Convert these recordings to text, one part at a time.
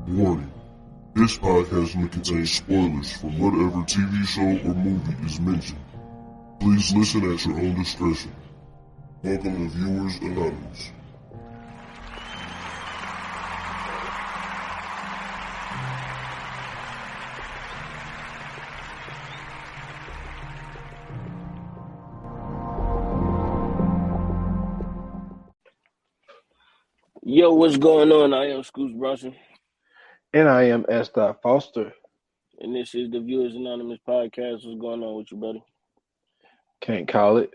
Warning: this podcast may contain spoilers from whatever TV show or movie is mentioned. Please listen at your own discretion. Welcome to Viewers Anonymous. Yo, what's going on? I am Scoots Brunson. And I am S. Foster. And this is the Viewers Anonymous podcast. What's going on with you, buddy? Can't call it,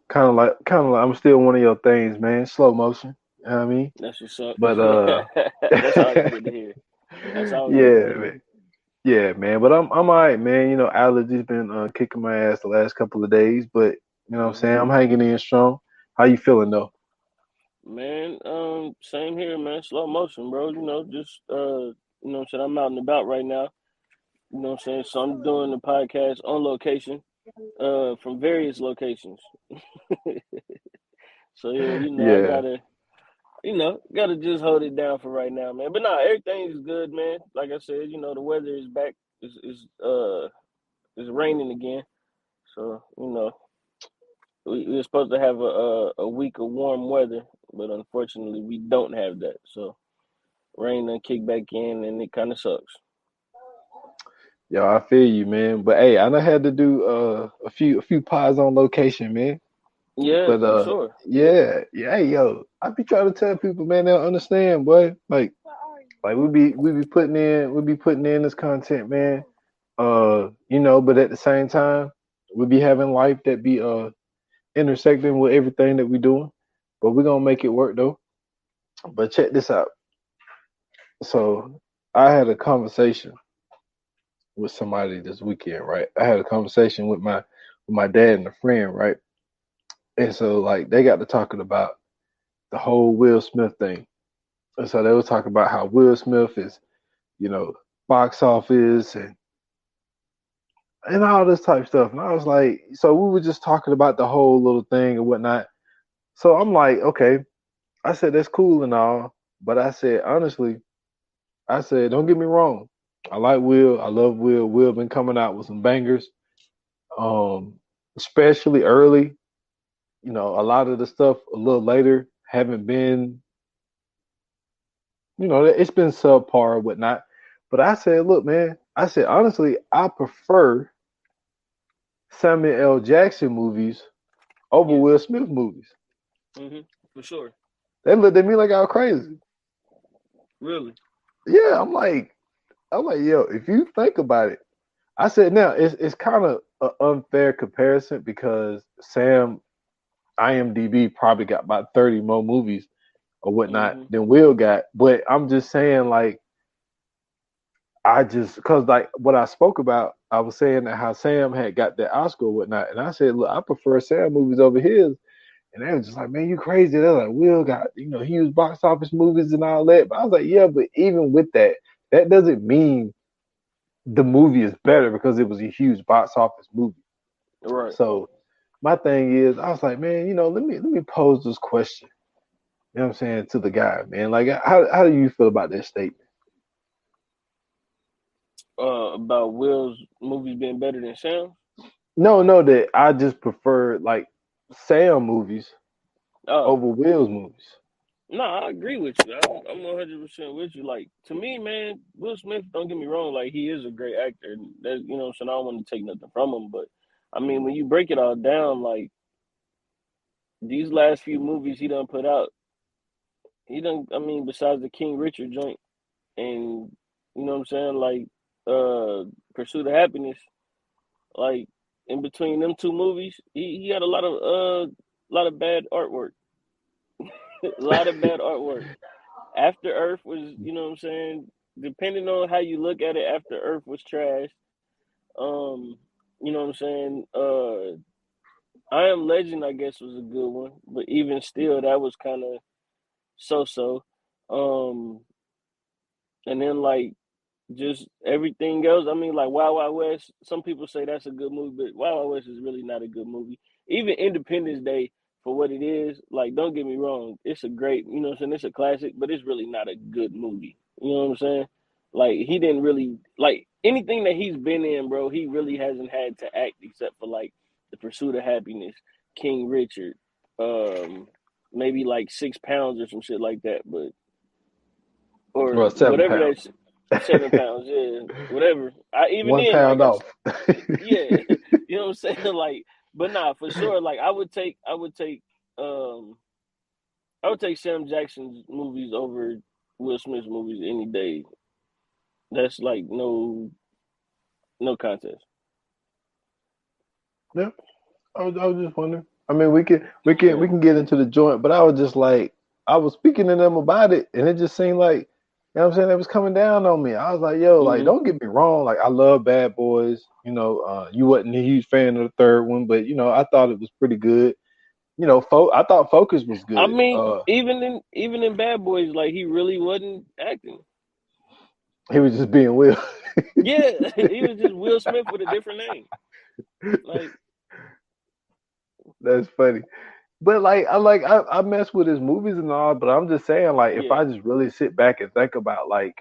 kind of like I'm still one of your things, man. Slow motion. You know what I mean? That's what's up. But that's all good to hear. That's all man. Yeah, man. But I'm all right, man. Allergies been kicking my ass the last couple of days, but you know what I'm saying? I'm hanging in strong. How you feeling though? Man, same here, man. Slow motion, bro. Just I'm out and about right now. You know what I'm saying? So I'm doing the podcast on location, from various locations. So I gotta just hold it down for right now, man. But nah, everything is good, man. Like I said, the weather is back. Is raining again. So we're supposed to have a week of warm weather, but unfortunately we don't have that. So rain done kick back in, and it kind of sucks. Yo, I feel you, man. But hey, I done had to do a few pods on location, man. Yeah, but for sure. Yeah. Hey, yo, I be trying to tell people, man, they'll understand, boy. Like we be putting in this content, man. But at the same time, we be having life that be intersecting with everything that we doing. But we're gonna make it work though. But check this out. So I had a conversation with somebody this weekend, right? I had a conversation with my dad and a friend, right? And so like they got to talking about the whole Will Smith thing. And so they were talking about how Will Smith is, box office and all this type of stuff. And I was like, so we were just talking about the whole little thing and whatnot. So I'm like, okay. I said, that's cool and all. But I said, honestly, don't get me wrong. I like Will. I love Will. Will been coming out with some bangers. Especially early. A lot of the stuff a little later haven't been, it's been subpar or whatnot. But I said, look, man, honestly, I prefer Samuel L. Jackson movies over Will Smith movies. For sure. They looked at me like I was crazy. Really? Yeah, I'm like, yo, if you think about it, I said, now it's kind of an unfair comparison because Sam IMDb probably got about 30 more movies or whatnot than Will got. But I'm just saying, like, because like what I spoke about, I was saying that how Sam had got that Oscar or whatnot. And I said, look, I prefer Sam movies over his. And they were just like, man, you crazy. They're like, Will got, huge box office movies and all that. But I was like, yeah, but even with that, that doesn't mean the movie is better because it was a huge box office movie. Right. So my thing is, I was like, man, let me pose this question. You know what I'm saying, to the guy, man. Like, how do you feel about that statement? About Will's movies being better than Sam? No, that I just prefer like Sam movies over Will's movies. No, I agree with you. I'm 100% with you. Like, to me, man, Will Smith, don't get me wrong, like, he is a great actor. That, so I don't want to take nothing from him. But, I mean, when you break it all down, like, these last few movies he done put out, besides the King Richard joint and, like, Pursuit of Happiness, like, in between them two movies, he had a lot of bad artwork. A lot of bad artwork. After Earth was, depending on how you look at it, After Earth was trash. I Am Legend, I guess, was a good one, but even still, that was kind of so-so. And then, like, just everything else. I mean, like, Wild Wild West, some people say that's a good movie, but Wild Wild West is really not a good movie. Even Independence Day, for what it is, like, don't get me wrong, it's a great, it's a classic, but it's really not a good movie. You know what I'm saying? Like he didn't really like anything that he's been in, bro. He really hasn't had to act except for like The Pursuit of Happiness, King Richard, maybe like 6 pounds or some shit like that, but or Well, whatever 7 pounds. that's 7 pounds, yeah, whatever. I even One then, like pound I, off. yeah, you know what I'm saying, like, but nah, for sure, like um, I would take Sam Jackson's movies over Will Smith's movies any day. That's like no contest. Yeah, I was just wondering. I mean, we can get into the joint, but I was just like, I was speaking to them about it, and it just seemed like, you know what I'm saying, it was coming down on me. I was like, yo, like, Hmm. don't get me wrong, like, I love Bad Boys. You wasn't a huge fan of the third one, but I thought it was pretty good. I thought Focus was I good. mean, even in Bad Boys, like he really wasn't acting. He was just being Will. Yeah, he was just Will Smith with a different name. Like, That's funny. But I mess with his movies and all, but I'm just saying, like, if yeah, I just really sit back and think about, like,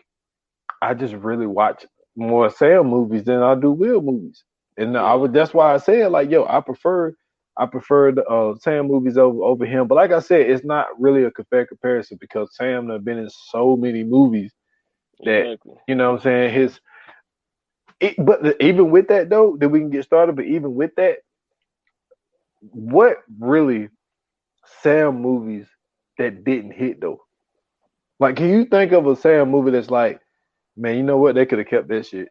I just really watch more Sam movies than I do Will movies. And yeah, that's why I said, like, yo, I prefer the Sam movies over him. But like I said, it's not really a fair comparison because Sam have been in so many movies that, exactly. what I'm saying, even with that though, that we can get started, but even with that, what really Sam movies that didn't hit though? Like, can you think of a Sam movie that's like, man, you know what? They could have kept that shit.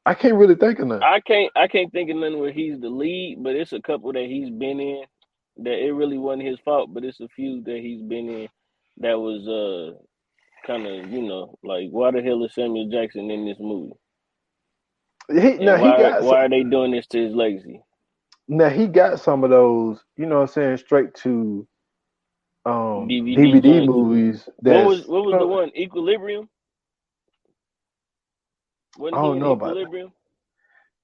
I can't really think of none. I can't think of none where he's the lead, but it's a couple that he's been in that it really wasn't his fault, but it's a few that he's been in that was kind of like why the hell is Samuel Jackson in this movie and Now he got why some. are they doing this to his legacy? Now he got some of those. You know what I'm saying? Straight to DVD DVD joints. movies. What That's was what was the one? Equilibrium? I Wasn't he don't in know about. Equilibrium?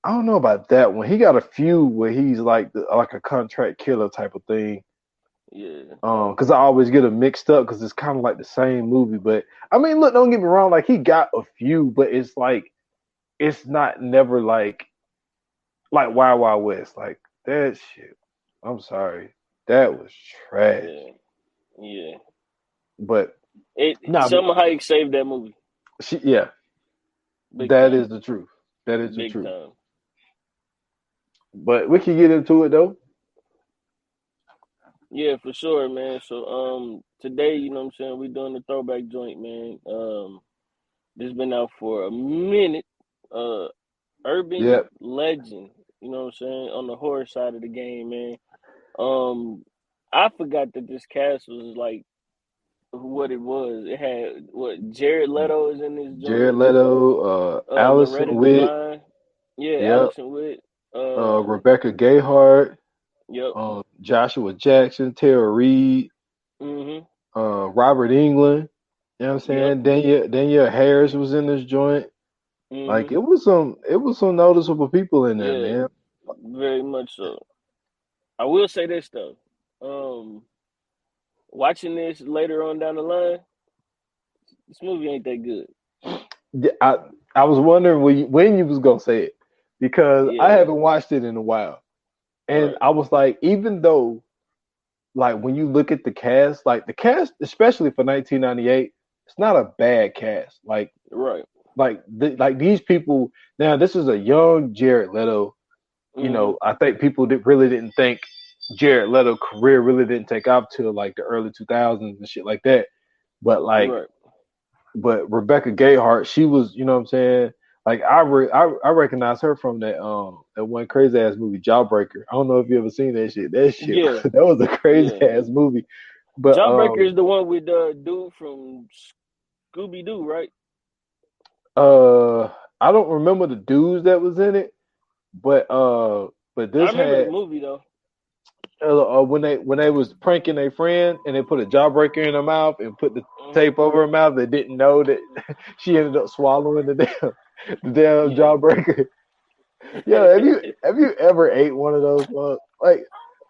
I don't know about that one. He got a few where he's like a contract killer type of thing. Yeah, Because I always get them mixed up because it's kind of like the same movie. But I mean, look, don't get me wrong. Like he got a few, but it's like it's not never like Wild Wild West. Like that shit. I'm sorry, that was trash. yeah, yeah. But It nah, but Selma Hayek saved that movie yeah, big that time, is the truth. That is the big truth. time. But we can get into it though. Yeah, for sure, man. So today, you know what I'm saying, we doing the throwback joint, man. This been out for a minute. Uh Urban Yep. Legend, you know what I'm saying, on the horror side of the game, man. I forgot that this cast was like what it was. It had what Jared Leto is in this Jared joint, Leto, Allison Loretta Witt, Devine, yeah, yep, Allison Witt, um, Rebecca Gayheart, yep, Joshua Jackson, Tara Reid, mhm, Robert Englund. You know what I'm yep, saying? Danielle Harris was in this joint. Like mhm, it was some noticeable people in there, yeah, man. very much so. I will say this though, um, watching this later on down the line, this movie ain't that good. Yeah, I was wondering when you was gonna say it because I Yeah, haven't watched it in a while, and right, I was like, even though like when you look at the cast, like the cast, especially for 1998, it's not a bad cast. right, Like these people. Now this is a young Jared Leto. mhm, I think people really didn't think Jared Leto career really didn't take off till like the early 2000s and shit like that. But right, but Rebecca Gayheart, she was, you know what I'm saying? Like I recognize her from that one crazy ass movie Jawbreaker. I don't know if you ever seen that shit. That shit yeah, that was a crazy yeah. ass movie. But Jawbreaker is the one with the dude from Scooby Doo, right? uh I don't remember the dudes that was in it, but I this remember the had movie though. when they was pranking their friend and they put a jawbreaker in her mouth and put the Hmm. tape over her mouth, they didn't know that she ended up swallowing the damn Yeah. jawbreaker. Yo, have you ever ate one of those? Like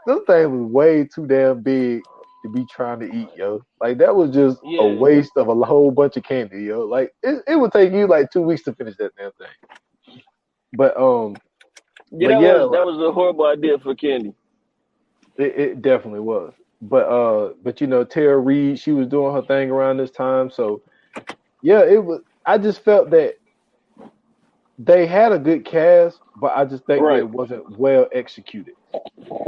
those things was way too damn big to to be trying to eat, yo. Like that was just a Yeah. waste of a whole bunch of candy, yo. Like it would take you like 2 weeks to finish that damn thing. But Yeah, but yeah, that was a horrible idea for candy. it definitely was. But you know, Tara Reid, she was doing her thing around this time, so yeah, it was. I just felt that they had a good cast, but I just think that Right. it wasn't well executed.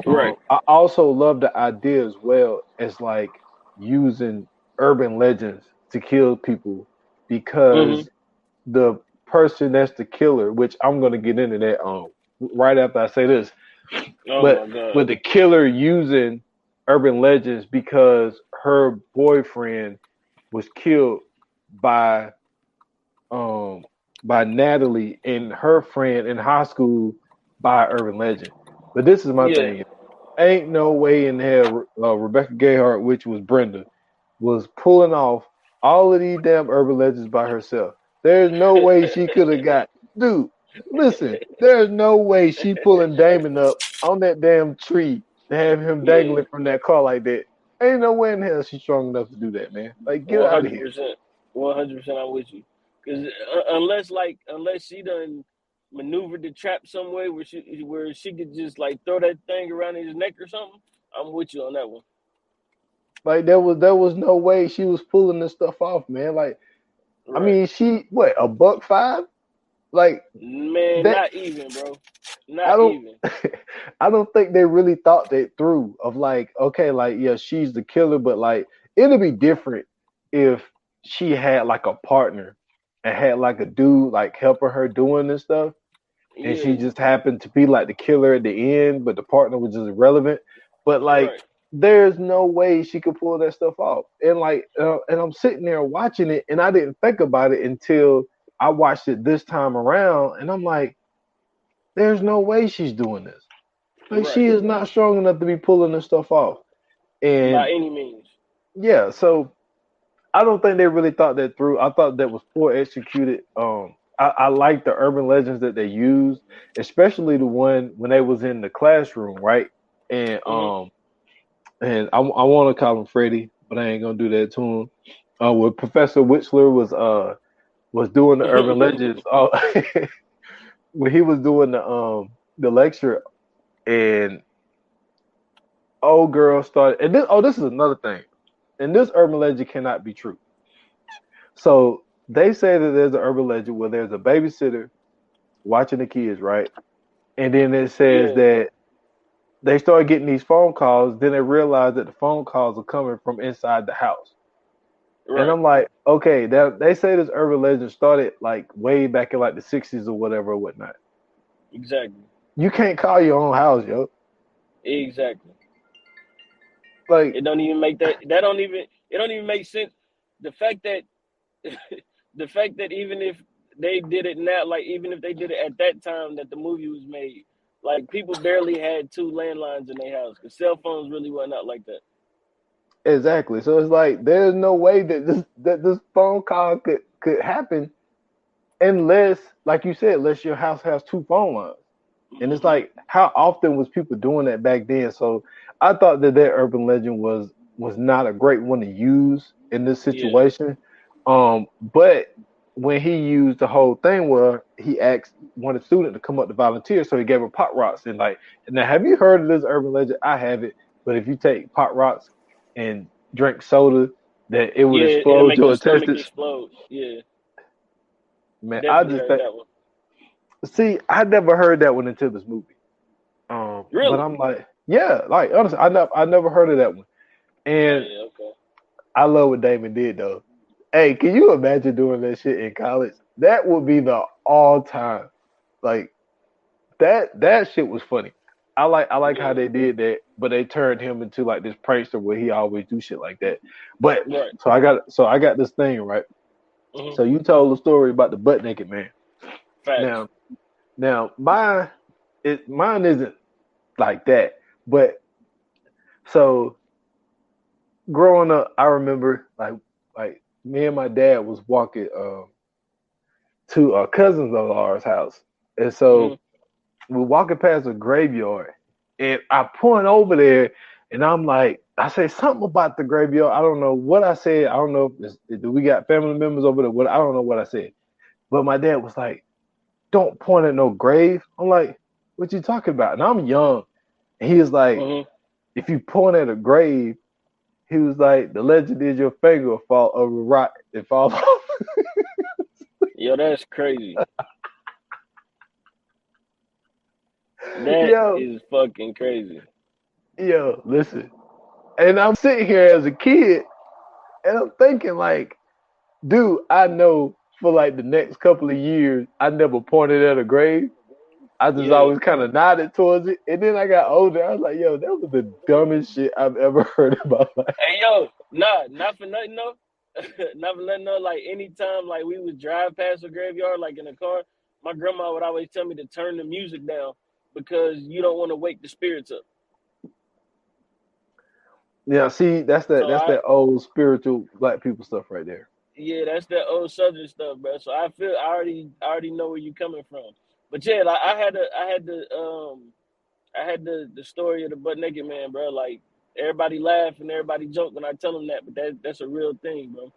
Right. I also love the idea as well as like using urban legends to kill people Mm-hmm. because the person that's the killer, which I'm gonna get into that right after I say this, Oh but my God. with the killer using urban legends because her boyfriend was killed by um by Natalie and her friend in high school by urban legend. But this is my Yeah. thing. Ain't no way in hell Rebecca Gayheart, which was Brenda, was pulling off all of these damn urban legends by herself. There's no way she could have got dude. Listen, there's no way she pulling Damon up on that damn tree to have him Yeah. dangling from that car like that. Ain't no way in hell she's strong enough to do that, man. Like, get One out of hundred here. percent. 100%. I'm with you. Because unless she done maneuvered the trap some way where she could just like throw that thing around his neck or something, I'm with you on that one. Like, there was no way she was pulling this stuff off, man. Like, I Right. mean, she what a buck five? Like Man, that. not even, bro. I Not don't even. I don't think they really thought that through of like, okay, like yeah, she's the killer, but like it'd be different if she had like a partner and had like a dude like helping her doing this stuff and she Yeah. just happened to be like the killer at the end, but the partner was just irrelevant. But like Right. there's no way she could pull that stuff off. And like and I'm sitting there watching it and I didn't think about it until I watched it this time around and I'm like there's no way she's doing this. Like Right. she is not strong enough to be pulling this stuff off. And By any means. yeah, so I don't think they really thought that through. I thought that was poor executed. I like the urban legends that they used, especially the one when they was in the classroom, right? And Mm-hmm. I want to call him Freddie, but I ain't gonna do that to him. Where Professor Witchler was doing the urban legends. When he was doing the lecture and old girl started and this is another thing. And this urban legend cannot be true. So they say that there's an urban legend where there's a babysitter watching the kids, right? And then it says Yeah. that they start getting these phone calls, then they realize that the phone calls are coming from inside the house. And Right. I'm like, okay, they say this urban legend started like way back in like the 60s or whatever or whatnot. Exactly. You can't call your own house, yo. Exactly. Like, It don't even make that. That don't even. It don't even make sense. The fact that the fact that even if they did it now, like even if they did it at that time that the movie was made, like people barely had two landlines in their house because cell phones really went out like that. exactly. So it's like there's no way that this phone call could happen unless, like you said, unless your house has two phone lines. And it's Mm-hmm. like, how often was people doing that back then? So I thought that urban legend was not a great one to use in this Yeah. situation. But when he used the whole thing where he asked one student to come up to volunteer, so he gave her pot rocks and like, now have you heard of this urban legend? I haven't, but if you take pot rocks and drink soda, that it would Yeah, it'll explode make your your stomach intestines. explode. Yeah, Man, I definitely just heard think, that one. see, I never heard that one until this movie. But Really? I'm like, yeah, like honestly, I never heard of that one. Oh And yeah, okay. I love what Damon did though. Hey, can you imagine doing that shit in college? That would be the all time. Like that shit was funny. I like how Yeah, they did that, but they turned him into like this prankster where he always do shit like that. But right. so I got this thing, right? Mm-hmm. So you told the story about the butt naked man. Facts. Now mine isn't like that. But so growing up, I remember like me and my dad was walking to a cousins of ours house, and Mm-hmm. so we're walking past a graveyard, and I point over there, and I'm like, I say something about the graveyard. I don't know what I said. I don't know if we got family members over there. What I don't know what I said. But my dad was like, "Don't point at no grave." I'm like, "What you talking about?" And I'm young. And he was like, Mm-hmm. "If you point at a grave," he was like, "the legend is your finger will fall over rock and fall off." Yo, that's crazy. That Yo, is fucking crazy. yo, listen. And I'm sitting here as a kid, and I'm thinking like, dude, I know for like the next couple of years, I never pointed at a grave. I just Yeah. always kind of nodded towards it. And then I got older. I was like, yo, that was the dumbest shit I've ever heard in my life. Hey, yo, nah, not for nothing though. Not for nothing though. Like anytime, like we would drive past a graveyard, like in a car, my grandma would always tell me to turn the music down because you don't want to wake the spirits up. Yeah, see, So that's that old spiritual black people stuff right there. yeah, that's that old Southern stuff, bro. So I already know where you coming from. But yeah, like I had the story of the butt naked man, bro. Like everybody laugh and everybody joke when I tell them that, but that's a real thing, bro.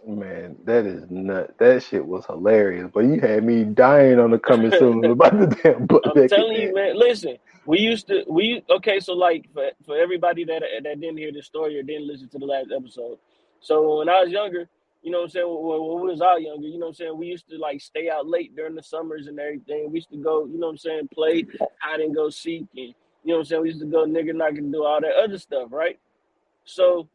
Man, that is nut. That shit was hilarious. But you had me dying on the coming soon about the damn butt I'm naked telling you, man. man. Listen, okay. So like for everybody that didn't hear the story or didn't listen to the last episode. So when I was younger, you know what I'm saying. When we was all younger, you know what I'm saying. We used to like stay out late during the summers and everything. We used to go, you know what I'm saying, play hide and go seek, and you know what I'm saying. We used to go nigga knock and do all that other stuff, right? So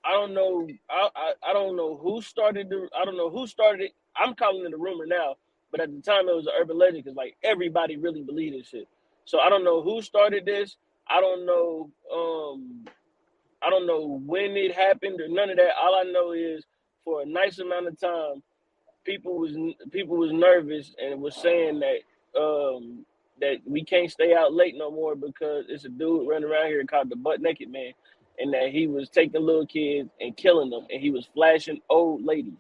I don't know. I don't know who started the. I don't know who started it. I'm calling it a rumor now, but at the time it was an urban legend because like everybody really believed this shit. So I don't know who started this. I don't know. I don't know when it happened or none of that. All I know is for a nice amount of time, people was nervous and was saying that we can't stay out late no more because it's a dude running around here called the Butt Naked Man, and that he was taking little kids and killing them, and he was flashing old ladies.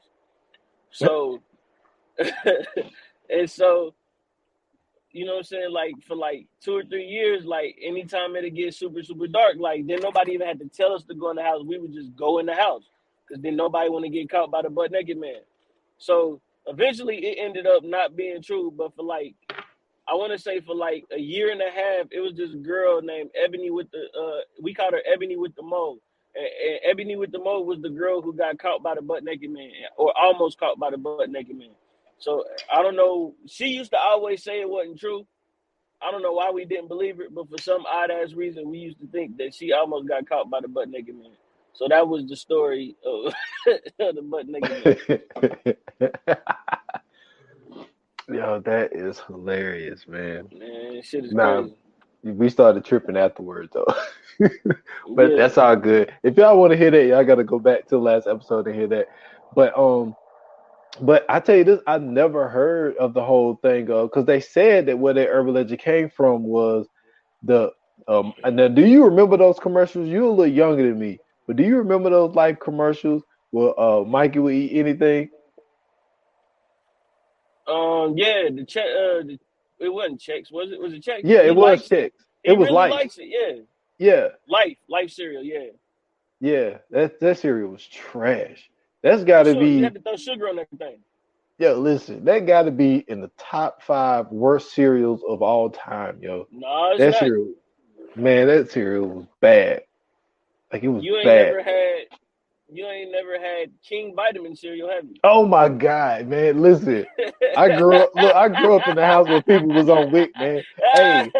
So, and so you know what I'm saying? Like for like 2 or 3 years, like anytime it get super, super dark, like then nobody even had to tell us to go in the house. We would just go in the house because then nobody want to get caught by the butt naked man. So eventually it ended up not being true. But for like, I want to say for like a year and a half, it was this girl named Ebony with the, we called her Ebony with the mole. And Ebony with the mole was the girl who got caught by the butt naked man or almost caught by the butt naked man. So I don't know. She used to always say it wasn't true. I don't know why we didn't believe it, but for some odd ass reason, we used to think that she almost got caught by the butt naked man. So that was the story of the butt naked Yo, that is hilarious, man. man. Man, shit is Nah, crazy. we started tripping afterwards though. But Yeah. that's all good. If y'all want to hear that, y'all gotta go back to the last episode to hear that. But I tell you this, I never heard of the whole thing of because they said that where that urban legend came from was the and now do you remember those commercials? You're a little younger than me, but do you remember those life commercials where Mikey would eat anything? Yeah. It wasn't checks, was it? Was it checks? Yeah, He it was likes it. checks. It He was really life. likes it. Yeah. Yeah, Life cereal. Yeah. yeah. That cereal was trash. That's For gotta sure. You had be to throw sugar on everything. yo, listen, that gotta be in the top five worst cereals of all time, yo. No, it's That not. cereal, man, that cereal was bad. Like it was You ain't bad. never had. You ain't never had King Vitamin cereal, have you? Oh my God, man. Listen, I grew up in the house where people was on WIC, man. Hey,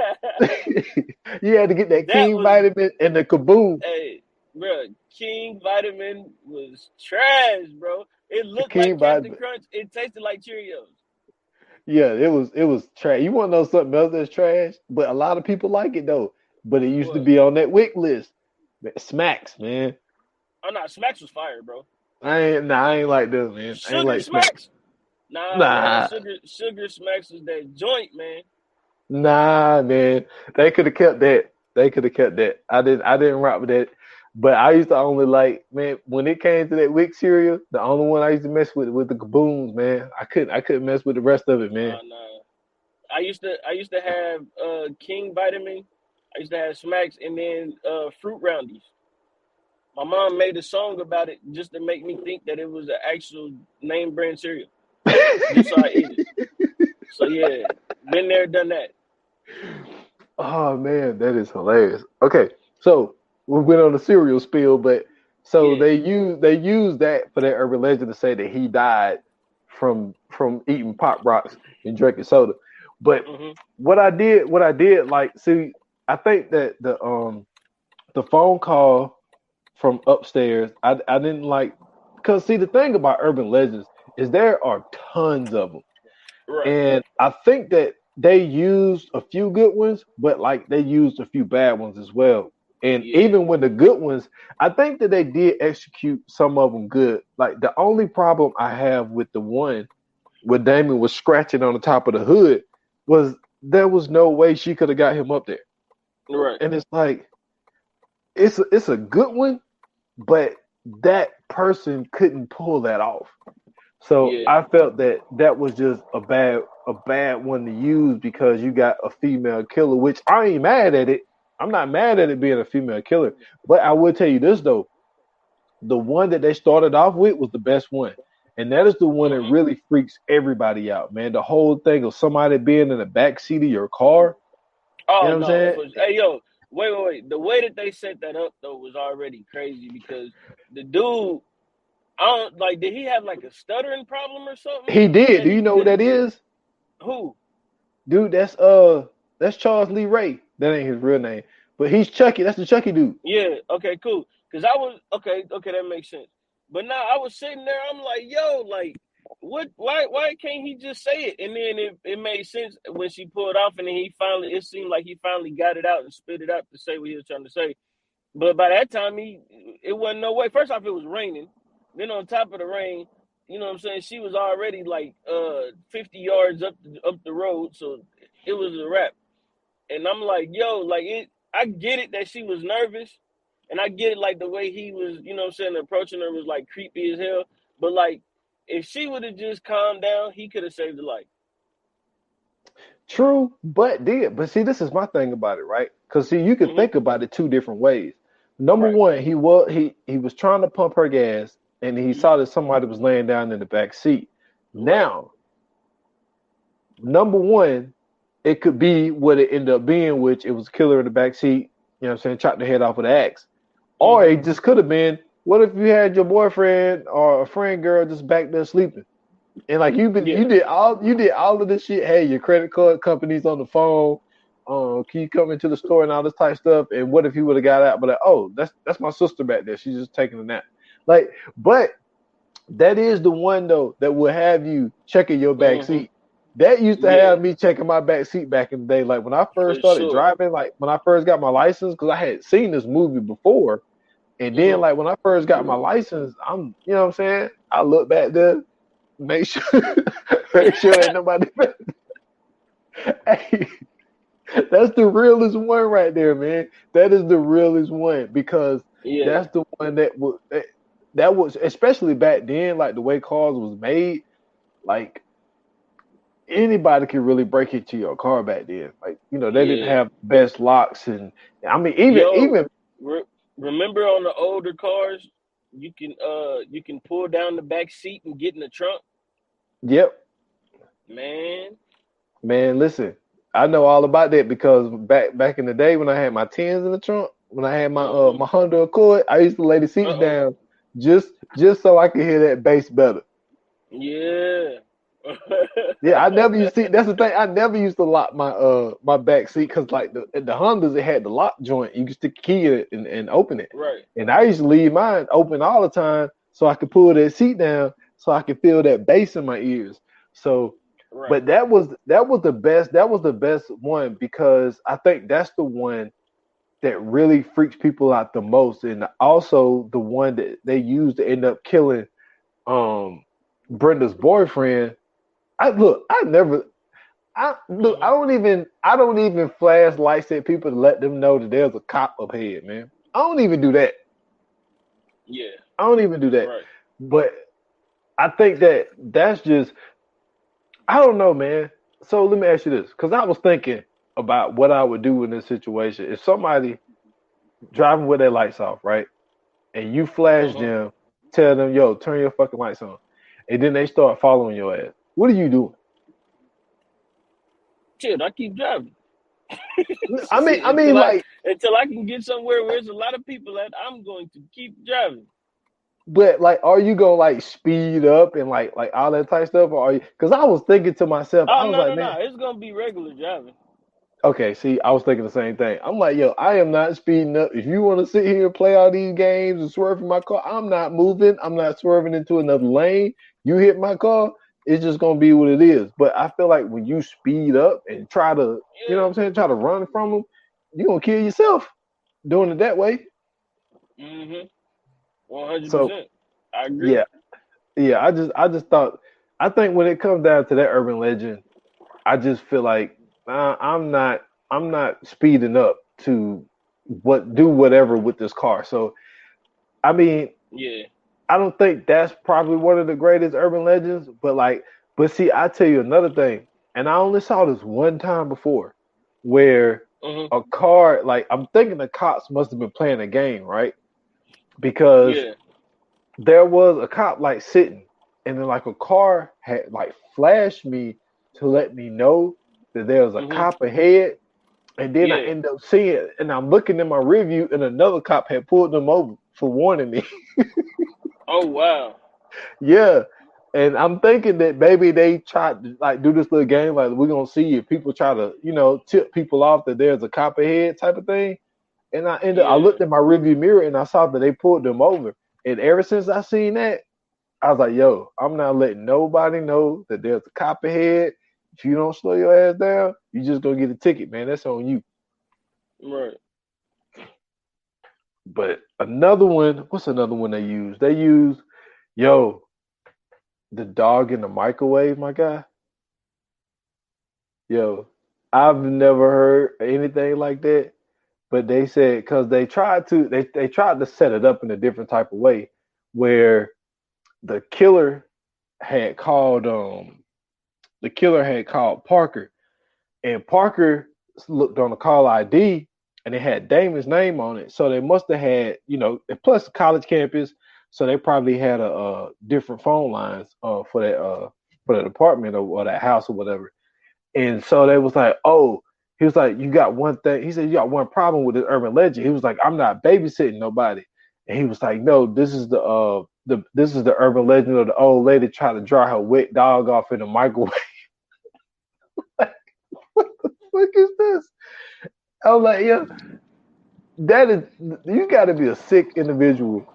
you had to get that That King was, vitamin and the kaboom. hey, bro. King Vitamin was trash, bro. It The looked King like Captain vitamin. Crunch. It tasted like Cheerios. Yeah, it was trash. You want to know something else that's trash? But a lot of people like it though. But it used to What? be on that WIC list. Smacks, man. Oh no, Smacks was fire, bro. I ain't like this, man. I ain't Sugar like Smacks. Smacks? Nah, man. Nah, Sugar Smacks was that joint, man. nah, man. They could have kept that. They could have kept that. I didn't rock with that. But I used to only like, man, when it came to that WIC cereal, the only one I used to mess with the kabooms, man. I couldn't mess with the rest of it, man. Nah. I used to have King Vitamin. I used to have smacks and then fruit roundies. My mom made a song about it just to make me think that it was an actual name brand cereal, just so I eat it. So yeah, been there, done that. Oh man, that is hilarious. Okay, so we went on a cereal spill, but so Yeah. they use that for that urban legend to say that he died from eating pop rocks and drinking soda. But Mhm. what I did like see, I think that the phone call from upstairs, I didn't like, because see the thing about urban legends is there are tons of them. Right. And I think that they used a few good ones, but like they used a few bad ones as well. And Yeah. even with the good ones, I think that they did execute some of them good. Like the only problem I have with the one where Damon was scratching on the top of the hood was there was no way she could have got him up there. Right. And it's like it's a good one, but that person couldn't pull that off. So Yeah. I felt that that was just a bad one to use because you got a female killer, which I ain't mad at it. I'm not mad at it being a female killer, but I will tell you this though: the one that they started off with was the best one, and that is the one that Mhm. really freaks everybody out, man. The whole thing of somebody being in the back seat of your car. You Oh know what I'm no. saying? Hey yo, wait. The way that they set that up though was already crazy because the dude, I don't like. Did he have like a stuttering problem or something? He did. That Do you he know who couldn't that get is? who? Dude, that's Charles Lee Ray. That ain't his real name. But he's Chucky. That's the Chucky dude. Yeah. Okay. Cool. Because I was okay. Okay, that makes sense. But now I was sitting there. I'm like, yo, like, what? Why can't he just say it? And then it made sense when she pulled off, and then he finally. It seemed like he finally got it out and spit it out to say what he was trying to say. But by that time, it wasn't no way. First off, it was raining. Then on top of the rain, you know what I'm saying? She was already like 50 yards up the road, so it was a wrap. And I'm like, yo, like it. I get it that she was nervous, and I get it like the way he was, you know what I'm saying, approaching her was like creepy as hell. But like, if she would have just calmed down, he could have saved her life. True, but did. But see, this is my thing about it, right? Because see, you can Hmm. think about it two different ways. Number Right. one, he was trying to pump her gas, and he Hmm. saw that somebody was laying down in the back seat. Right. Now, number one, it could be what it ended up being, which it was a killer in the back seat. You know what I'm saying? Chopped the head off with an axe. Or Hmm. it just could have been, what if you had your boyfriend or a friend girl just back there sleeping? And like Yeah. you did all of this shit. Hey, your credit card company's on the phone. Can you come into the store and all this type of stuff? And what if he would have got out? But like, oh, that's my sister back there. She's just taking a nap. Like, but that is the one though that will have you checking your back Hmm. seat. That used to Yeah. have me checking my back seat back in the day. Like when I first For started sure. driving, like when I first got my license, because I had seen this movie before. And then Hmm. like when I first got my license, you know what I'm saying? I look back there, make sure make sure ain't nobody. Hey, that's the realest one right there, man. That is the realest one because Yeah. that's the one that was especially back then, like the way cars was made, like anybody could really break into your car back then. Like, they didn't Yeah. have best locks and I mean Yo, even remember on the older cars, you can pull down the back seat and get in the trunk, yep. man. Man, listen, I know all about that because back in the day when I had my tens in the trunk, when I had my Hmm. my Honda Accord, I used to lay the Uh seats oh. down just so I could hear that bass better. Yeah. Yeah, I never used to see. That's the thing. I never used to lock my back seat because like the Hondas, it had the lock joint. You could stick the key in it and open it. Right. And I used to leave mine open all the time so I could pull that seat down so I could feel that bass in my ears. So, Right. but that was the best one because I think that's the one that really freaks people out the most, and also the one that they used to end up killing um Brenda's boyfriend. I Hmm. don't even flash lights at people to let them know that there's a cop up ahead, man. I don't even do that. Yeah. I don't even do that. Right. But I think that's just I don't know, man. So let me ask you this, because I was thinking, about what I would do in this situation. If somebody driving with their lights off, right, and you flash them, tell them, "Yo, turn your fucking lights on," and then they start following your ass. What are you doing? Shit, I keep driving. I mean, until I can get somewhere where there's a lot of people at, I'm going to keep driving. but like, are you gonna like speed up and like all that type of stuff, or are you? Because I was thinking to myself, Oh I was no, like, no, man, no! It's gonna be regular driving. okay, see, I was thinking the same thing. I'm like, yo, I am not speeding up. If you want to sit here and play all these games and swerve in my car, I'm not moving. I'm not swerving into another lane. You hit my car, it's just gonna be what it is. But I feel like when you speed up and try to, you know what I'm saying, try to run from them, you're gonna kill yourself doing it that way. 100%. So I agree. yeah. I just thought. I think when it comes down to that urban legend, I just feel like I'm not speeding up to do whatever with this car. So I mean, Yeah. I don't think that's probably one of the greatest urban legends, but see, I tell you another thing, and I only saw this one time before, where a car, like I'm thinking the cops must have been playing a game, right? Because Yeah. there was a cop like sitting, and then like a car had like flashed me to let me know that there was a cop ahead, and then I Yeah. end up seeing, and I'm looking in my review, and another cop had pulled them over for warning me. Oh wow. Yeah. And I'm thinking that maybe they tried to like do this little game, like we're gonna see if people try to, tip people off that there's a cop ahead type of thing. And I Yeah. looked at my review mirror and I saw that they pulled them over. And ever since I seen that, I was like, yo, I'm not letting nobody know that there's a cop ahead. If you don't slow your ass down, you just gonna get a ticket, man. That's on you. Right. But another one, what's another one they use? They use, yo, the dog in the microwave, my guy. Yo, I've never heard anything like that. But they said because they tried to set it up in a different type of way, where the killer had called Parker, and Parker looked on the call ID and it had Damon's name on it. So they must have had, plus college campus, so they probably had a different phone lines for that apartment or that house or whatever. And so they was like, oh, he was like, you got one thing. He said, you got one problem with this urban legend. He was like, I'm not babysitting nobody. And he was like, no, this is the urban legend of the old lady trying to dry her wet dog off in the microwave. Like, what the fuck is this? I was like, yeah, you got to be a sick individual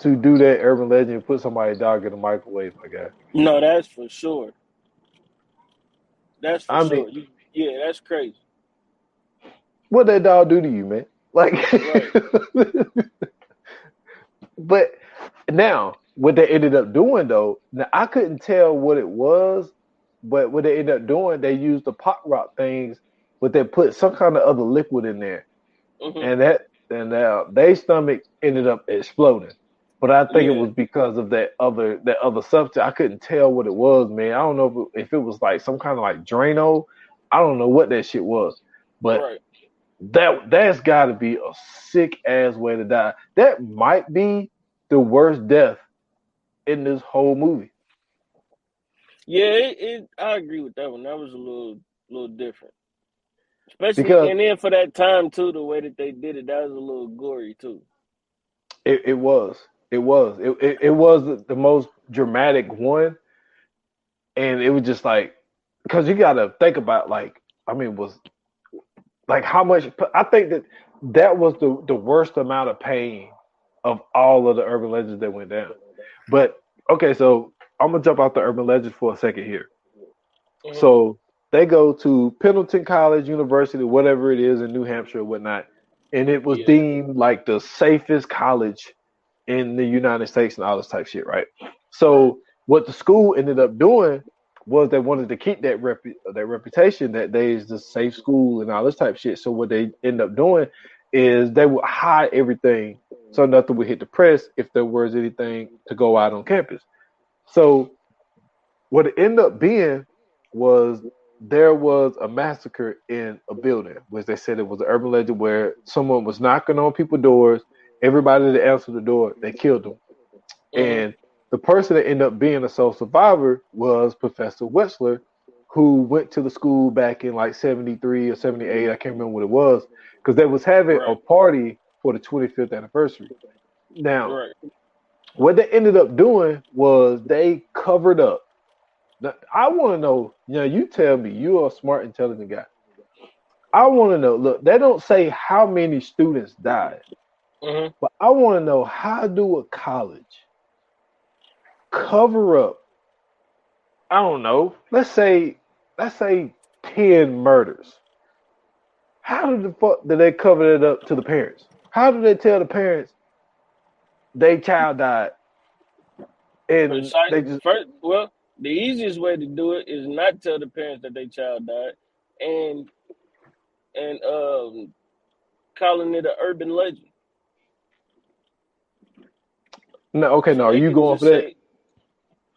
to do that urban legend and put somebody's dog in the microwave, my guy. No, that's for sure. That's for I mean, sure. Yeah, that's crazy. what that dog do to you, man? Like, Right. but now what they ended up doing though, now I couldn't tell what it was, but what they ended up doing, they used the pop rock things, but they put some kind of other liquid in there, and their stomach ended up exploding. But I think it Yeah. was because of that other substance. I couldn't tell what it was, man. I don't know if it was like some kind of like Drano. I don't know what that shit was, but Right. that's got to be a sick ass way to die. That might be the worst death in this whole movie. Yeah, I agree with that one. That was a little different. Especially Because and then for that time too, the way that they did it, that was a little gory too. it was. It was the most dramatic one, and it was just like, because you got to think about, like, I mean, was like how much. I think that was the worst amount of pain of all of the urban legends that went down. But okay, so I'm gonna jump out the urban legends for a second here. So they go to Pendleton College, University, whatever it is in New Hampshire or whatnot, and it was Yeah. deemed like the safest college in the United States and all this type shit, right? So what the school ended up doing was they wanted to keep that reputation that they is the safe school and all this type shit. So what they end up doing is they would hide everything so nothing would hit the press if there was anything to go out on campus. So what it ended up being was there was a massacre in a building, which they said it was an urban legend where someone was knocking on people's doors. Everybody that answered the door, they killed them. Mm-hmm. And the person that ended up being a sole survivor was Professor Wetzler, who went to the school back in like 73 or 78. I can't remember what it was, because they was having a Right. party for the 25th anniversary. Now, Right. what they ended up doing was they covered up. Now, I want to know, you tell me, you're a smart, intelligent guy. I want to know, look, they don't say how many students died, Mm-hmm. but I want to know, how do a college cover up, I don't know, let's say 10 murders. How do the fuck do they cover it up to the parents? How do they tell the parents their child died and Precise. they just First, well, the easiest way to do it is not tell the parents that their child died, and and calling it an urban legend. no, okay, So no, are they you can going for just that? say,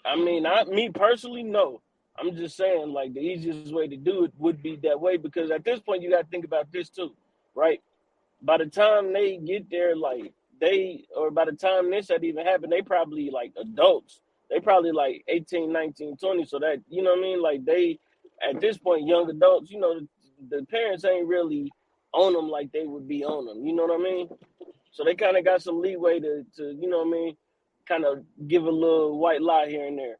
I mean, me personally, no. I'm just saying, like, the easiest way to do it would be that way because at this point, you got to think about this too, right? By the time they get there, like, or by the time this had even happened, they probably like adults. They probably like 18, 19, 20. So that, you know what I mean? Like, they, at this point, young adults, the parents ain't really on them like they would be on them. You know what I mean? So they kind of got some leeway to, you know what I mean, kind of give a little white lie here and there.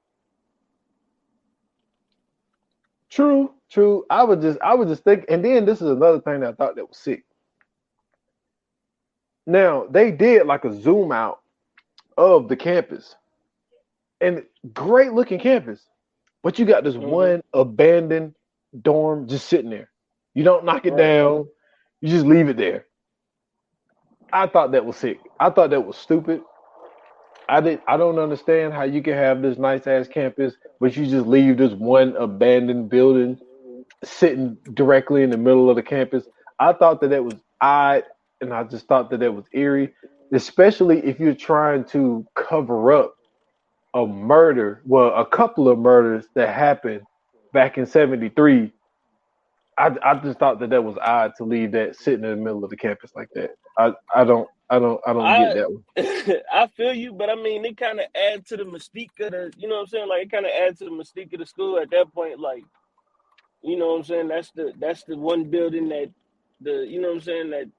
True, true. I would just think, and then this is another thing that I thought that was sick. Now they did like a zoom out of the campus, and great looking campus, but you got this Mm-hmm. one abandoned dorm just sitting there. You don't knock it Right. down, you just leave it there. I thought that was sick. I thought that was stupid. I don't understand how you can have this nice ass campus, but you just leave this one abandoned building sitting directly in the middle of the campus. I thought that was odd, and I just thought that was eerie, especially if you're trying to cover up a murder, well, a couple of murders that happened back in '73. I just thought that was odd to leave that sitting in the middle of the campus like that. I don't get I that one. I feel you, but I mean, it kind of adds to the mystique of the, you know what I'm saying? Like, it kind of adds to the mystique of the school at that point. Like, you know what I'm saying? That's the one building that you know what I'm saying, that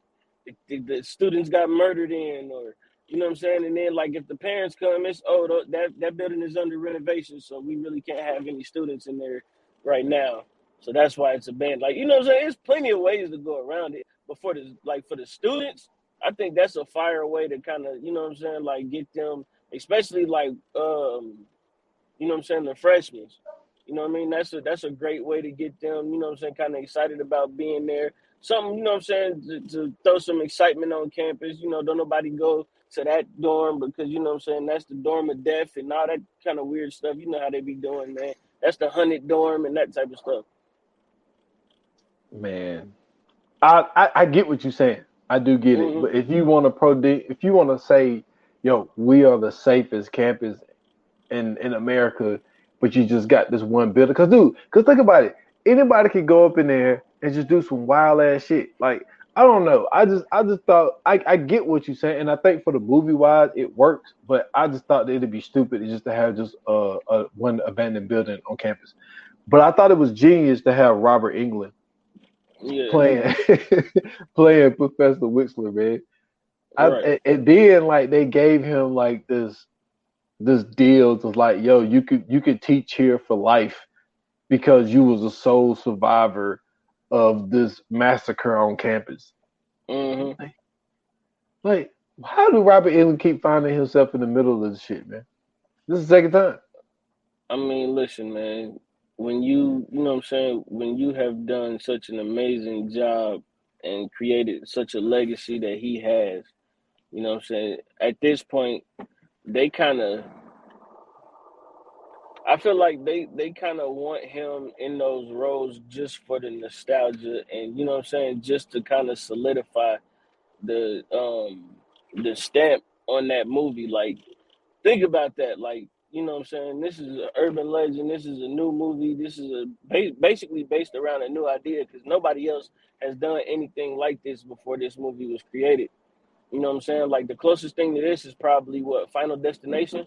the students got murdered in, or you know what I'm saying. And then like if the parents come, it's that building is under renovation, so we really can't have any students in there right now. So that's why it's abandoned. Like, you know what I'm saying? There's plenty of ways to go around it. But for the students, I think that's a fire way to kind of, you know what I'm saying, like get them, especially like you know what I'm saying, the freshmen. You know what I mean? That's a great way to get them, you know what I'm saying, kind of excited about being there. Something, you know what I'm saying, to throw some excitement on campus. Don't nobody go to that dorm because, you know what I'm saying, that's the dorm of death and all that kind of weird stuff. You know how they be doing, man. That's the 100 dorm and that type of stuff. Man, I get what you're saying. I do get it. Hmm. But if you want to say, yo, we are the safest campus in America, but you just got this one building. Cause think about it. Anybody can go up in there and just do some wild ass shit. Like, I don't know. I just thought I get what you're saying, and I think for the movie wise it works. But I just thought that it'd be stupid just to have just a one abandoned building on campus. But I thought it was genius to have Robert Englund Yeah, playing playing Professor Wixler, man. right. And then like they gave him like this deal to like, yo, you could teach here for life because you was a sole survivor of this massacre on campus. Hmm. Like, how do Robert Englund keep finding himself in the middle of this shit, man? This is the second time. I mean, listen, man, when you know what I'm saying, when you have done such an amazing job and created such a legacy that he has, you know what I'm saying, at this point, they kind of, I feel like they kind of want him in those roles just for the nostalgia and, you know what I'm saying, just to kind of solidify the stamp on that movie. Like, think about that. Like, you know what I'm saying, this is an urban legend. This is a new movie. This is basically based around a new idea because nobody else has done anything like this before this movie was created. You know what I'm saying? Like the closest thing to this is probably what Final Destination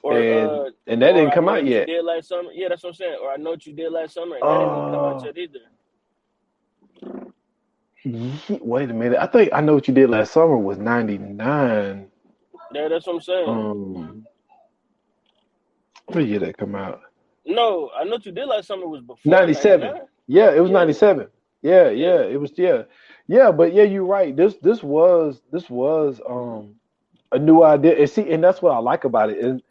and that or didn't I come Know out What You yet. Did Last Summer. Yeah, that's what I'm saying. Or I Know What You Did Last Summer, and that didn't even come out Oh, yet either. wait a minute. I think I Know What You Did Last Summer was 99. Yeah, that's what I'm saying. What year that come out? No, I Know What You Did Last Summer was before 97. 99. Yeah, it was Yeah, 97. Yeah, yeah. it was yeah. But yeah, you're right. This was a new idea. And that's what I like about it. And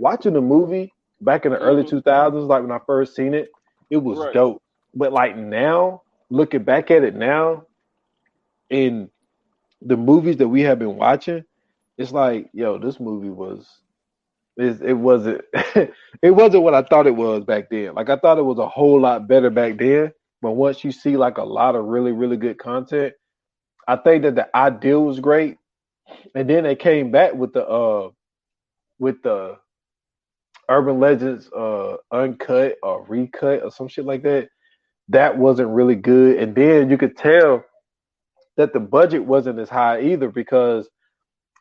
watching the movie back in the early Mm-hmm. 2000s, like when I first seen it, it was Right. dope. But like now, looking back at it now, in the movies that we have been watching, it's like, yo, this movie it wasn't it wasn't what I thought it was back then. Like I thought it was a whole lot better back then. But once you see like a lot of really, really good content, I think that the idea was great. And then they came back with the Urban Legends uncut or recut or some shit like that. That wasn't really good. And then you could tell that the budget wasn't as high either because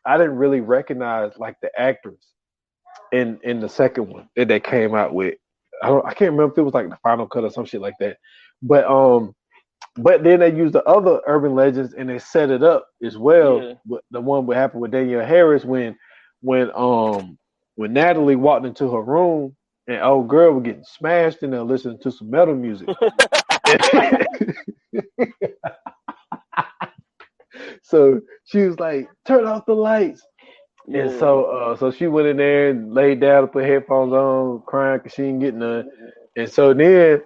I didn't really recognize like the actors in the second one that they came out with. I can't remember if it was like the final cut or some shit like that. But then they used the other urban legends and they set it up as well. Yeah. The one what happened with Danielle Harris when when Natalie walked into her room and old girl was getting smashed in there listening to some metal music. So she was like, "Turn off the lights." Yeah. And so she went in there and laid down and put headphones on, crying because she didn't get none. And so then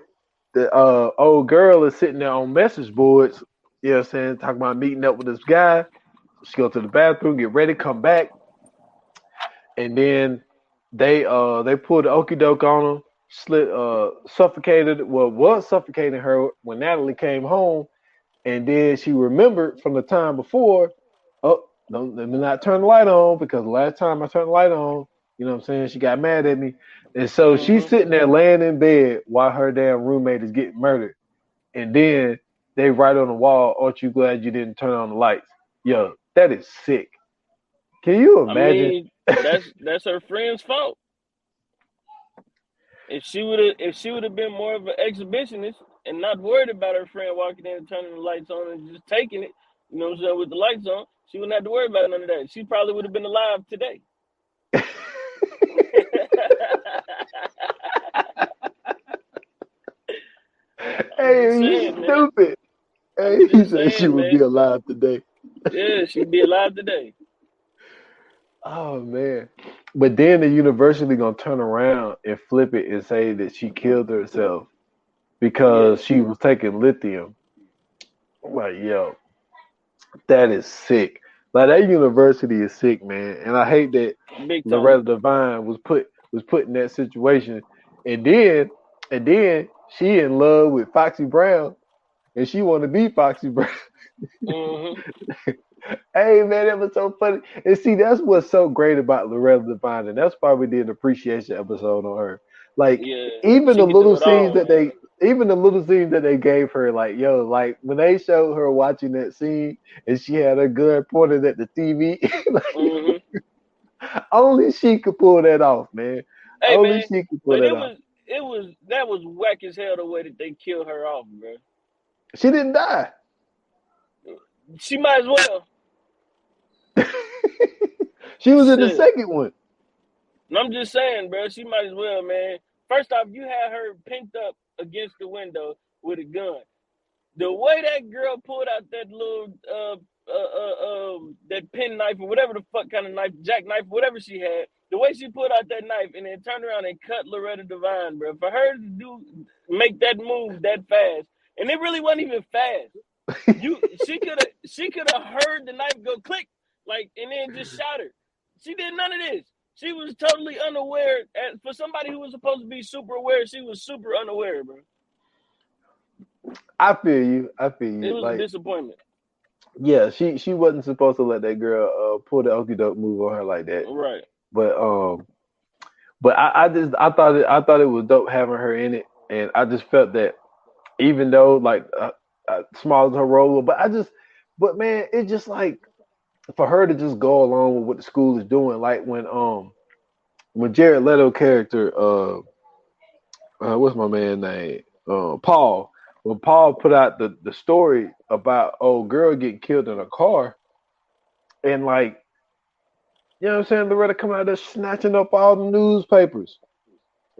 the old girl is sitting there on message boards, you know what I'm saying, talking about meeting up with this guy. She go to the bathroom, get ready, come back, and then they pulled the okey doke on her, was suffocating her when Natalie came home, and then she remembered from the time before, oh, don't let me not turn the light on because the last time I turned the light on, you know what I'm saying, she got mad at me. And so she's Mm-hmm. sitting there laying in bed while her damn roommate is getting murdered. And then they write on the wall, aren't you glad you didn't turn on the lights? Yo, that is sick. Can you I imagine? mean, that's her friend's fault. If she would have been more of an exhibitionist and not worried about her friend walking in and turning the lights on and just taking it, you know what I'm saying, with the lights on, she wouldn't have to worry about none of that. She probably would have been alive today. Hey, you saying, man. stupid. Hey, I'm he just said she saying, would be man. alive today. Yeah, she'd be alive today. Oh man. But then the university gonna turn around and flip it and say that she killed herself Yeah. because she was taking lithium. I'm like, yo, that is sick. Like that university is sick, man. And I hate that Big time. Loretta Devine was put in that situation. And then she in love with Foxy Brown and she wanna be Foxy Brown. Mm-hmm. Hey man, that was so funny. And see, that's what's so great about Loretta Devine, and that's why we did an appreciation episode on her. Like Yeah. even She the could do little it scenes all, that man. they gave her, like yo, like when they showed her watching that scene and she had her gun pointed at the TV, like Mm-hmm. only she could pull that off, man. Hey, Only man. she could pull But that off. that was whack as hell the way that they killed her off, bro. She didn't die. She might as well. She was in the Shit. second one. And I'm just saying, bro, she might as well, man. First off, you had her pinked up against the window with a gun. The way that girl pulled out that little that pen knife or whatever the fuck kind of knife, jackknife, whatever she had, the way she pulled out that knife and then turned around and cut Loretta Devine, bro. For her to make that move that fast, and it really wasn't even fast. She could have heard the knife go click, like, and then just shot her. She did none of this. She was totally unaware. And for somebody who was supposed to be super aware, she was super unaware, bro. I feel you. I feel It you. was a Like disappointment. yeah, she wasn't supposed to let that girl pull the okey doke move on her like that. Right. But But I thought it was dope having her in it, and I just felt that even though like small as her role, but man, it's just like for her to just go along with what the school is doing, like when Jared Leto character what's my man name Paul, when Paul put out the story about old girl getting killed in a car, and like you know what I'm saying, Loretta coming out there snatching up all the newspapers.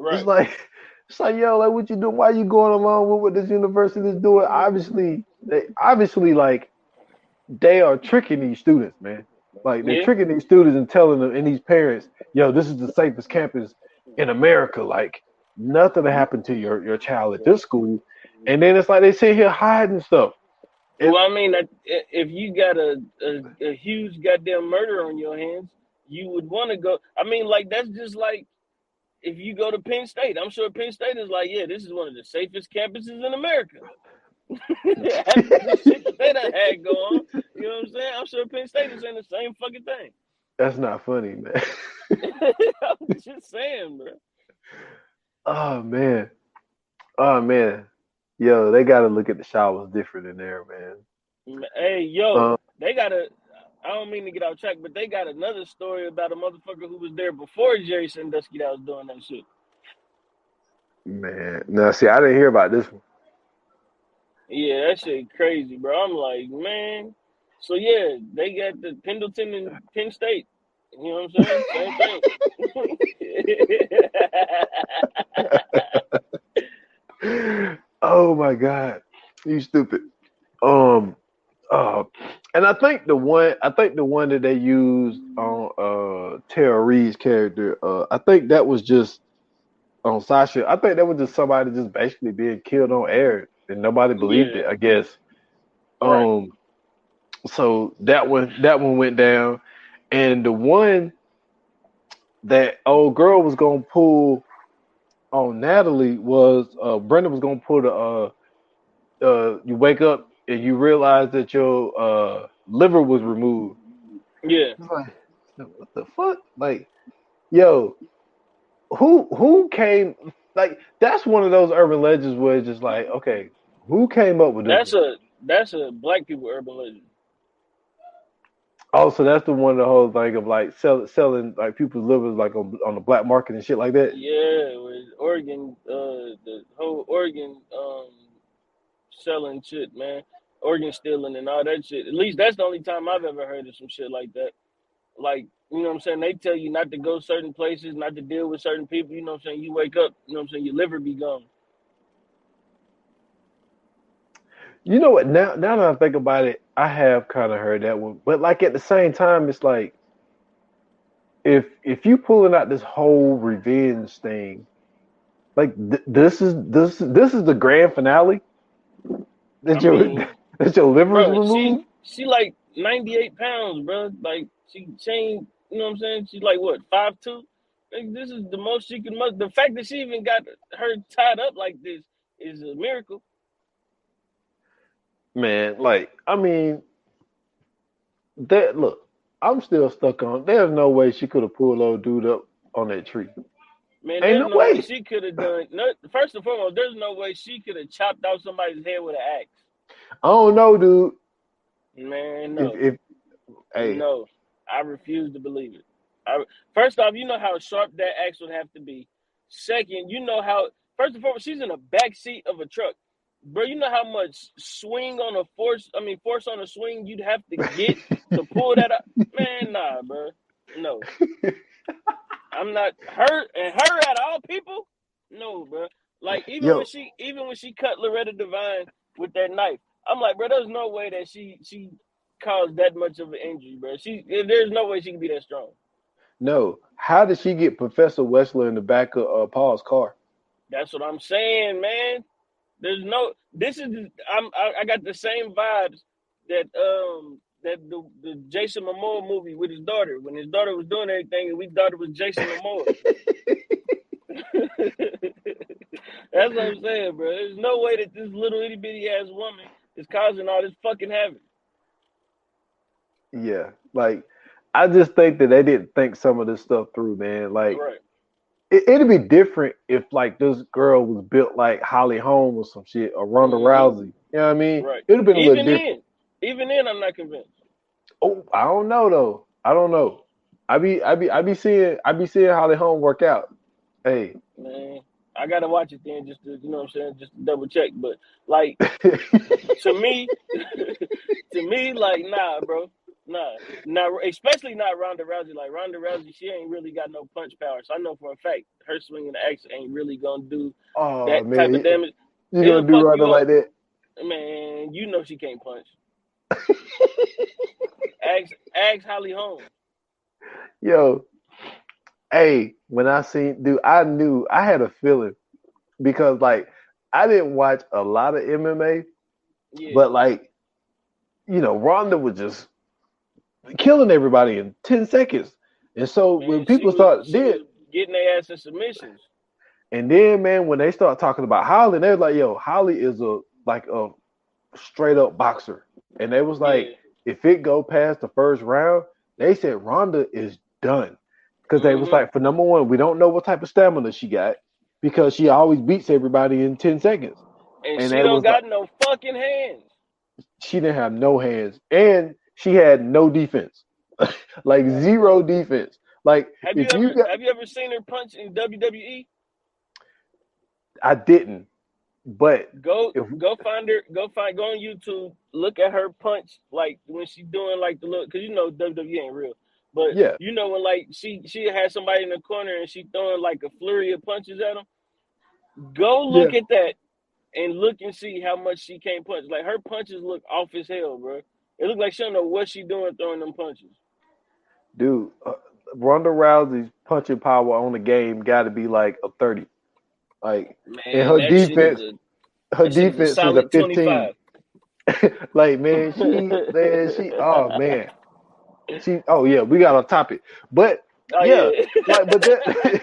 It's Right. like it's like yo, like what you doing? Why you going along with what this university is doing? Obviously like they are tricking these students, man. Like they're Yeah. tricking these students and telling them and these parents, yo, this is the safest campus in America. Like nothing will happen to your child at this school. And then it's like they sit here hiding stuff. Well, And I mean, if you got a huge goddamn murder on your hands, you would want to go. I mean, like that's just like if you go to Penn State. I'm sure Penn State is like, yeah, this is one of the safest campuses in America. After the shit that they done had go on, you know what I'm saying? I'm sure Penn State is saying the same fucking thing. that's not funny, man. I'm just saying, bro. Oh man. Oh man. Yo, they gotta look at the showers different in there, man. Hey, yo, Um, they got a. I don't mean to get off track, but they got another story about a motherfucker who was there before Jerry Sandusky that was doing that shit. man. Now see, I didn't hear about this one. Yeah, that shit crazy, bro. I'm like, man. So yeah, they got the Pendleton and Penn State. You know what I'm saying? Same thing. Oh my god. You stupid. Um and I think the one that they used on Tara Reid's character, I think that was just on Sasha. I think that was just somebody just basically being killed on air and nobody believed Yeah, it, I guess. right. Um so that one went down. And the one that old girl was gonna pull on Natalie was Brenda was gonna pull the you wake up and you realize that your liver was removed. Yeah. It's like, what the fuck? Like, yo, who came? Like, that's one of those urban legends where it's just like, okay, who came up with this That's one? a black people urban legend. Oh, so that's the one, the whole thing of like selling like people's livers like on the black market and shit like that. Yeah, with Oregon, the whole Oregon selling shit, man. Organ stealing and all that shit. At least that's the only time I've ever heard of some shit like that. Like, you know what I'm saying? They tell you not to go certain places, not to deal with certain people. You know what I'm saying? You wake up, you know what I'm saying? Your liver be gone. You know what? Now that I think about it, I have kind of heard that one, but like at the same time, it's like if you pulling out this whole revenge thing, like this is the grand finale I that your mean, that your liver's bro, removed. she like 98 pounds, bro. Like she ain't, you know what I'm saying? She's like what, 5'2"? Like, this is the most she can the fact that she even got her tied up like this is a miracle. Man, like I mean, that look, I'm still stuck on. There's no way she could have pulled old dude up on that tree. Man, Ain't there's no no way way. she could have done. No, first and foremost, there's no way she could have chopped off somebody's head with an axe. I don't know, dude. Man, no, If hey, no, I refuse to believe it. First off, you know how sharp that axe would have to be. Second, you know how. First and foremost, she's in the back seat of a truck, bro. You know how much swing on a force. I mean, force on a swing you'd have to get to pull that up. Man, nah, bro. No, I'm not her and her at all people. No, bro. Like yo, even when she cut Loretta Devine with that knife, I'm like, bro, there's no way that she caused that much of an injury, bro. There's no way she can be that strong. no. How did she get Professor Wessler in the back of Paul's car? That's what I'm saying, man. There's no. This is. I got the same vibes that the Jason Momoa movie with his daughter when his daughter was doing everything and we thought it was Jason Momoa. That's what I'm saying, bro. There's no way that this little itty bitty ass woman is causing all this fucking havoc. Yeah, like I just think that they didn't think some of this stuff through, man. Like Right. It'd be different if like this girl was built like Holly Holm or some shit or Ronda Rousey. You know what I mean? Right. It'd have been a little different. Even then, I'm not convinced. Oh, I don't know though. I don't know. I be seeing Holly Holm work out. Hey. Man, I gotta watch it then, just to, you know what I'm saying, just to double check. But like to me, to me, like nah, bro, nah, especially not Ronda Rousey. Like Ronda Rousey, she ain't really got no punch power, so I know for a fact her swinging the axe ain't really gonna do Oh that type man, of damage. you It'll gonna do fuck Ronda you up, like that? man. You know she can't punch. Ask Holly Holm. Yo, hey, when I seen dude, I knew I had a feeling because like I didn't watch a lot of MMA, Yeah, but like Ronda was just killing everybody in 10 seconds, and so man, when people start she then was getting their ass in submissions. and then man when they start talking about Holly, they're like, yo, Holly is a straight up boxer, and they was like, Yeah. if it go past the first round, they said Ronda is done. Because they was Mm-hmm. like, for number one, we don't know what type of stamina she got because she always beats everybody in 10 seconds. And And she they don't was like, got no fucking hands. she didn't have no hands. And she had no defense. Like zero defense. Like if you got Have you ever seen her punch in WWE? I didn't. But Go if go find her. Go on YouTube. Look at her punch, like when she doing like the look, because you know WWE ain't real. But yeah, you know when like she had somebody in the corner and she throwing like a flurry of punches at them. Go yeah. look at that and look and see how much she can't punch. Like her punches look off as hell, bro. It look like she don't know what she doing throwing them punches. Dude, Ronda Rousey's punching power on the game got to be like a 30. Like, and Man, her that shit is a defense is a solid 15. 25. Like, man, oh man, oh yeah, we got on topic, but Oh yeah, yeah. like, but that,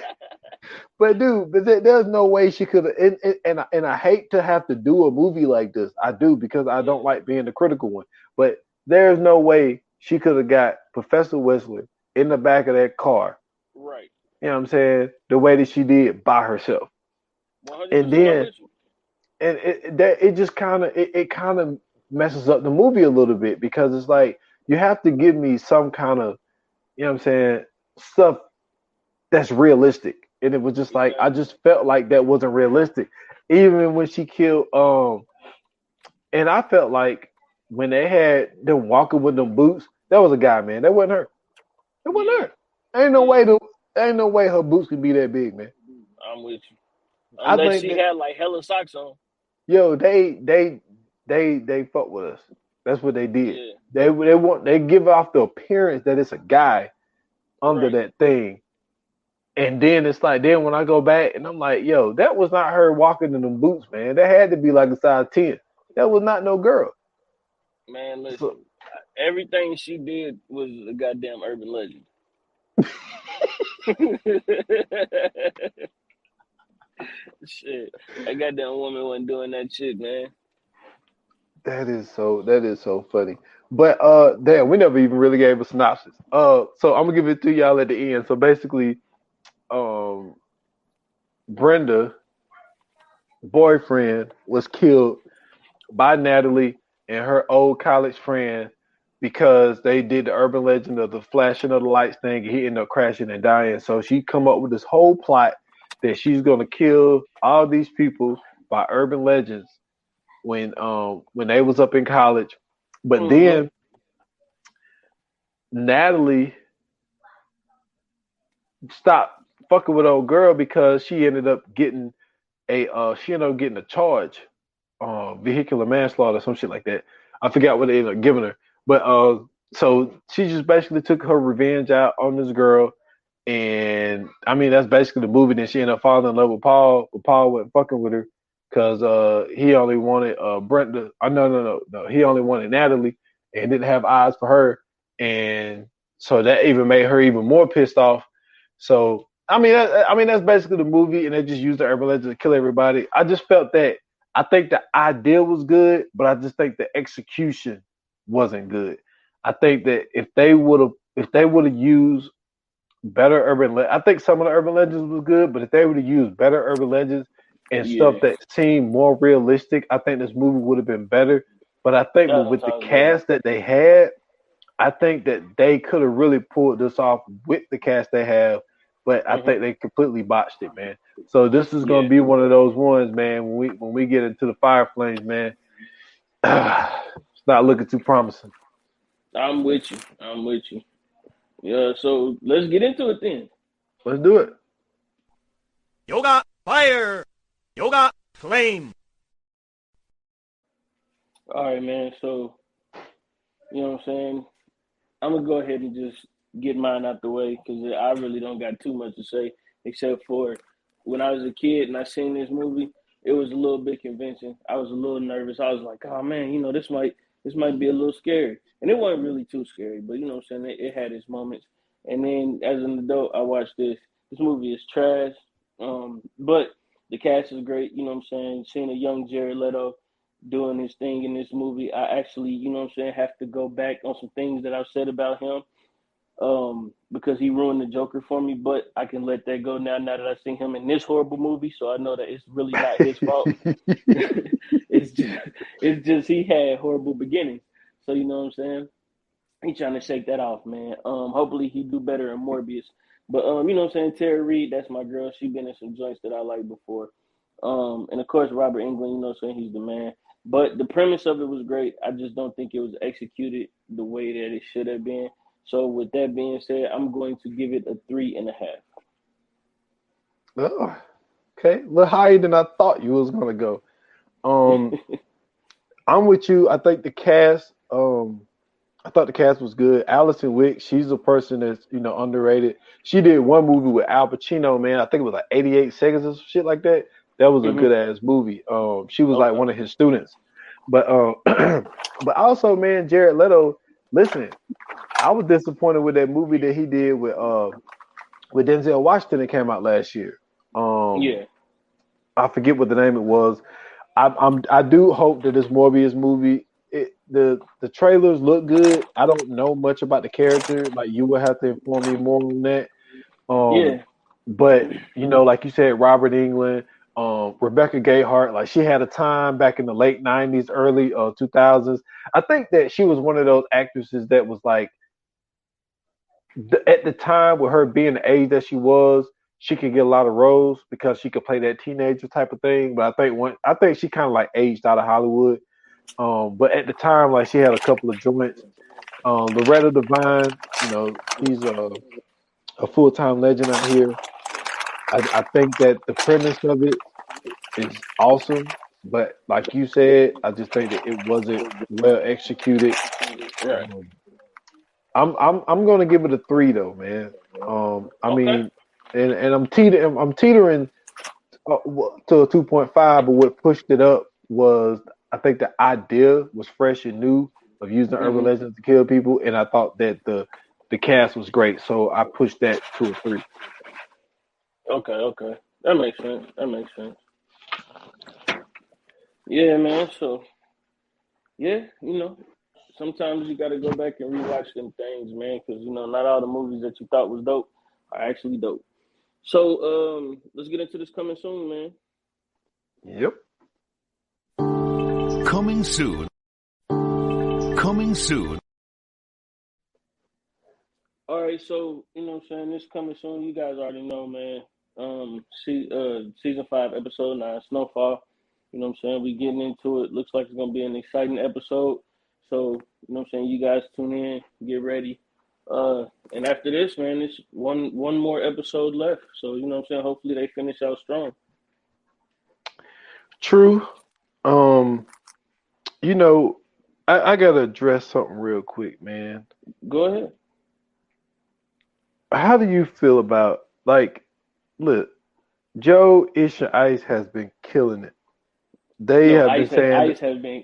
but dude, there's no way she could have, and I hate to have to do a movie like this. I do because I Yeah. don't like being the critical one, but there's no way she could have got Professor Whistler in the back of that car. Right. You know what I'm saying? The way that she did by herself, 100%. and I'm then with you. and it just kind of it kind of messes up the movie a little bit because it's like you have to give me some kind of what I'm saying stuff that's realistic, and it was just like I Exactly. just felt like that wasn't realistic, even when she killed and I felt like when they had them walking with them boots, that was a guy, man. That wasn't her. That wasn't Yeah. her. Yeah. Ain't no way her boots could be that big, man. I'm with you. I Unless think she that had like hella socks on. yo, they fuck with us. That's what they did. Yeah. They give off the appearance that it's a guy under Right. that thing. And then it's like then when I go back and I'm like, yo, that was not her walking in them boots, man. That had to be like a size 10. That was not no girl. Man, So listen. Everything she did was a goddamn urban legend. Shit. That goddamn woman wasn't doing that shit, man. that is so funny. But damn, we never even really gave a synopsis. So I'm gonna give it to y'all at the end. So basically, um Brenda boyfriend was killed by Natalie and her old college friend because they did the urban legend of the flashing of the lights thing and he ended up crashing and dying. So she come up with this whole plot that she's gonna kill all these people by urban legends when they was up in college. But Mm-hmm. then Natalie stopped fucking with old girl because she ended up getting a charge, vehicular manslaughter, some shit like that. I forgot what they ended up giving her, but so she just basically took her revenge out on this girl, and I mean that's basically the movie. Then she ended up falling in love with Paul, but Paul wasn't fucking with her because he only wanted Brenda. No, he only wanted Natalie and didn't have eyes for her, and so that even made her even more pissed off. So I mean that's basically the movie, and they just used the urban legend to kill everybody. I just felt that I think the idea was good, but I just think the execution wasn't good. I think that if they would have used better I think some of the urban legends was good, but if they were to use better urban legends and stuff Yeah, that seemed more realistic, I think this movie would have been better. But I think that's what I'm with the talking about. cast that they had, I think that they could have really pulled this off with the cast they have. But I think they completely botched it, man. So this is gonna Yeah, be one of those ones, man. When we get into the fire flames, man, it's not looking too promising. I'm with you. I'm with you. Yeah, so let's get into it then. Let's do it. Yoga fire. Yoga flame. All right, man. So you know what I'm saying. I'm gonna go ahead and just get mine out the way because I really don't got too much to say except for when I was a kid and I seen this movie, it was a little bit convincing. I was a little nervous. I was like, oh man, this might be a little scary, and it wasn't really too scary, but you know what I'm saying. It had its moments, and then as an adult, I watched this. This movie is trash, but the cast is great. You know what I'm saying. Seeing a young Jared Leto doing his thing in this movie, I actually, you know what I'm saying, have to go back on some things that I've said about him because he ruined the Joker for me. But I can let that go now that I've seen him in this horrible movie, so I know that it's really not his fault. It's just he had horrible beginnings. So you know what I'm saying? He trying to shake that off, man. Hopefully he do better in Morbius. But you know what I'm saying? Tara Reid, that's my girl. She been in some joints that I like before. And of course Robert Englund, you know what I'm saying? He's the man. But the premise of it was great. I just don't think it was executed the way that it should have been. So with that being said, I'm going to give it a 3.5. Oh, okay, a little higher than I thought you was gonna go. Um, I'm with you. I think the cast. I thought the cast was good. Alison Wick, she's a person that's underrated. She did one movie with Al Pacino, man. I think it was like 88 Seconds or some shit like that. That was a hmm good ass movie. She was like Okay. one of his students. But but also, man, Jared Leto. Listen, I was disappointed with that movie that he did with Denzel Washington that came out last year. Um, Yeah. I forget what the name it was. I do hope that this Morbius movie, the trailers look good. I don't know much about the character. Like you will have to inform me more on that. Um, Yeah. but like you said, Robert Englund, Rebecca Gayheart, like she had a time back in the late '90s, early 2000s. I think that she was one of those actresses that was like at the time with her being the age that she was, she could get a lot of roles because she could play that teenager type of thing. But I think she kind of like aged out of Hollywood. But at the time, like she had a couple of joints. Loretta Devine, she's a full time legend out here. I think that the premise of it is awesome, but like you said, I just think that it wasn't well executed. Right. Um, I'm gonna give it a 3 though, man. I Okay. mean, and I'm teetering to a 2.5, but what pushed it up was I think the idea was fresh and new of using urban hmm legends to kill people, and I thought that the cast was great, so I pushed that to a 3. Okay. Okay. That makes sense. That makes sense. Yeah, man. So yeah, sometimes you got to go back and rewatch them things, man, because not all the movies that you thought was dope are actually dope. So let's get into this coming soon, man. Yep. Coming soon. Coming soon. All right, so what I'm saying, this coming soon. You guys already know, man. Season 5, episode 9, Snowfall. You know what I'm saying? We getting into it. Looks like it's gonna be an exciting episode. So what I'm saying, you guys tune in, get ready. And after this, man, it's one more episode left. So what I'm saying, hopefully they finish out strong. True. Um, you know, I gotta address something real quick, man. Go ahead. How do you feel about like, look, Joe Isha Ice has been killing it. They No, have been saying,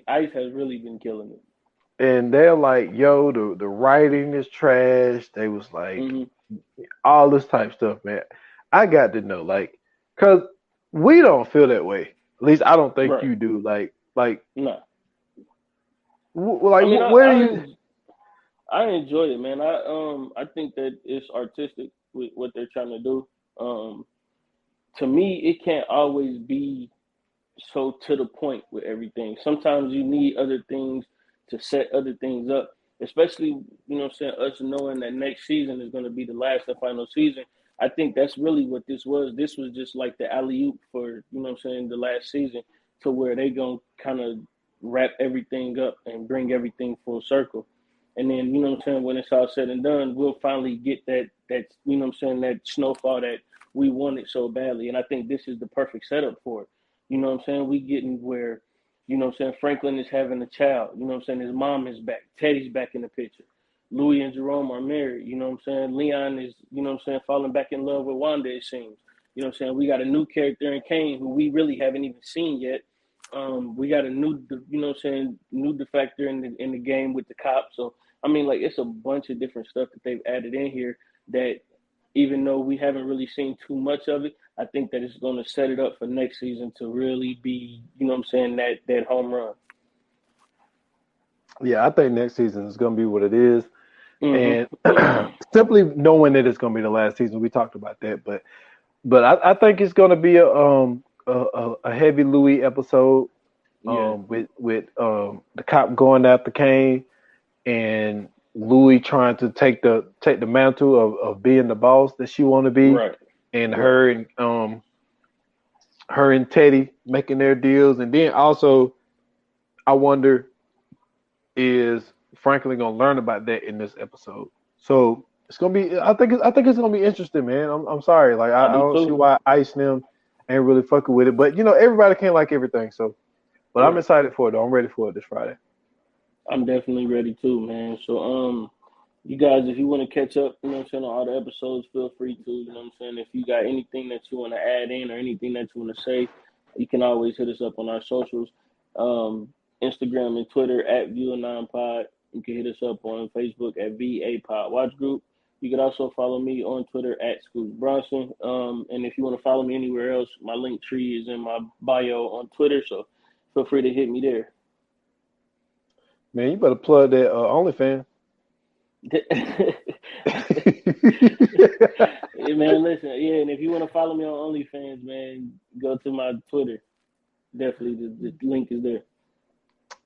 Ice has really been killing it. and they're like, yo, the writing is trash. They was like hmm all this type stuff, man. I got to know, like, cause we don't feel that way. At least I don't think Right. you do. Like, No. like, I mean, where do you? I enjoy it, man. I think that it's artistic with what they're trying to do. Um, to me, it can't always be so to the point with everything. Sometimes you need other things to set other things up, especially, what I'm saying, us knowing that next season is going to be the last and final season. I think that's really what this was. This was just like the alley oop for, what I'm saying, the last season to where they going to kind of wrap everything up and bring everything full circle. And then, what I'm saying, when it's all said and done, we'll finally get that, what I'm saying, that snowfall that we wanted so badly. And I think this is the perfect setup for it. You know what I'm saying? We getting where, what I'm saying, Franklin is having a child. You know what I'm saying? His mom is back. Teddy's back in the picture. Louis and Jerome are married. You know what I'm saying? Leon is, what I'm saying, falling back in love with Wanda, it seems. You know what I'm saying? We got a new character in Kane who we really haven't even seen yet. We got a new, what I'm saying, new defector in the game with the cops. So, I mean, like, it's a bunch of different stuff that they've added in here that even though we haven't really seen too much of it, I think that it's going to set it up for next season to really be, what I'm saying, that home run. Yeah, I think next season is going to be what it is. Mm-hmm. And simply knowing that it's going to be the last season, we talked about that. But I think it's going to be a heavy Louis episode with the cop going after Kane and Louis trying to take the mantle of being the boss that she want to be, right. and her and Teddy making their deals, and then also I wonder, is Franklin gonna learn about that in this episode? So it's gonna be. I think it's gonna be interesting, man. I'm sorry, like I do don't see too. why Ice and them ain't really fucking with it, but everybody can't like everything. So, but I'm excited for it though. I'm ready for it this Friday. I'm definitely ready too, man. So you guys, if you want to catch up, on all the episodes, feel free to, If you got anything that you want to add in or anything that you want to say, you can always hit us up on our socials. Instagram and Twitter at View9Pod. You can hit us up on Facebook at VA Pod Watch Group. You can also follow me on Twitter at Scoots Bronson. And if you want to follow me anywhere else, my link tree is in my bio on Twitter, so feel free to hit me there. Man, you better plug that OnlyFans. Yeah, man, listen, and if you want to follow me on OnlyFans, man, go to my Twitter. Definitely, the link is there.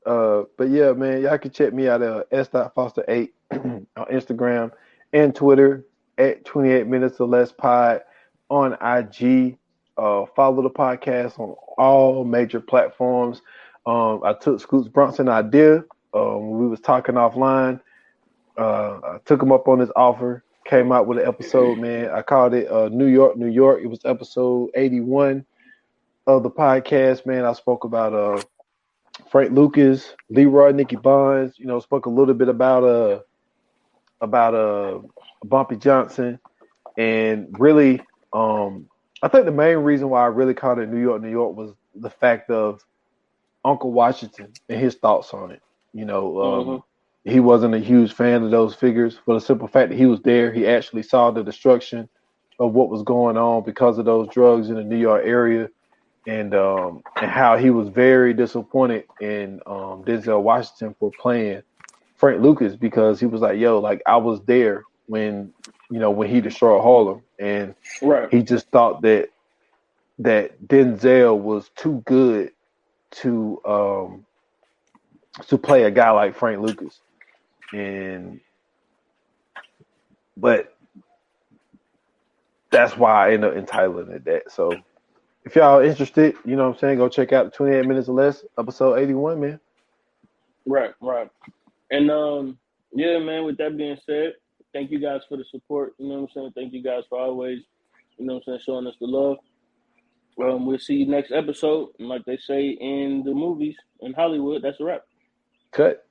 But yeah, man, y'all can check me out at s.foster8 on Instagram and Twitter at 28 minutes or less pod on IG. Follow the podcast on all major platforms. I took Scoots Bronson idea when we was talking offline. I took him up on his offer. Came out with an episode, man. I called it New York, New York. It was episode 81 of the podcast, man. I spoke about Frank Lucas, Leroy, Nicky Bonds. Spoke a little bit about Bumpy Johnson, and really, I think the main reason why I really called it New York, New York was the fact of Uncle Washington and his thoughts on it. He wasn't a huge fan of those figures for the simple fact that he was there. He actually saw the destruction of what was going on because of those drugs in the New York area. And how he was very disappointed in Denzel Washington for playing Frank Lucas, because he was like, yo, like I was there when he destroyed Harlem, and he just thought that Denzel was too good to play a guy like Frank Lucas, but that's why I ended up entitling it that. So if y'all interested, go check out 28 minutes or less, episode 81, man. Right. And yeah, man, with that being said, thank you guys for the support. Thank you guys for always, showing us the love. We'll see you next episode. And like they say in the movies in Hollywood, that's a wrap. Cut.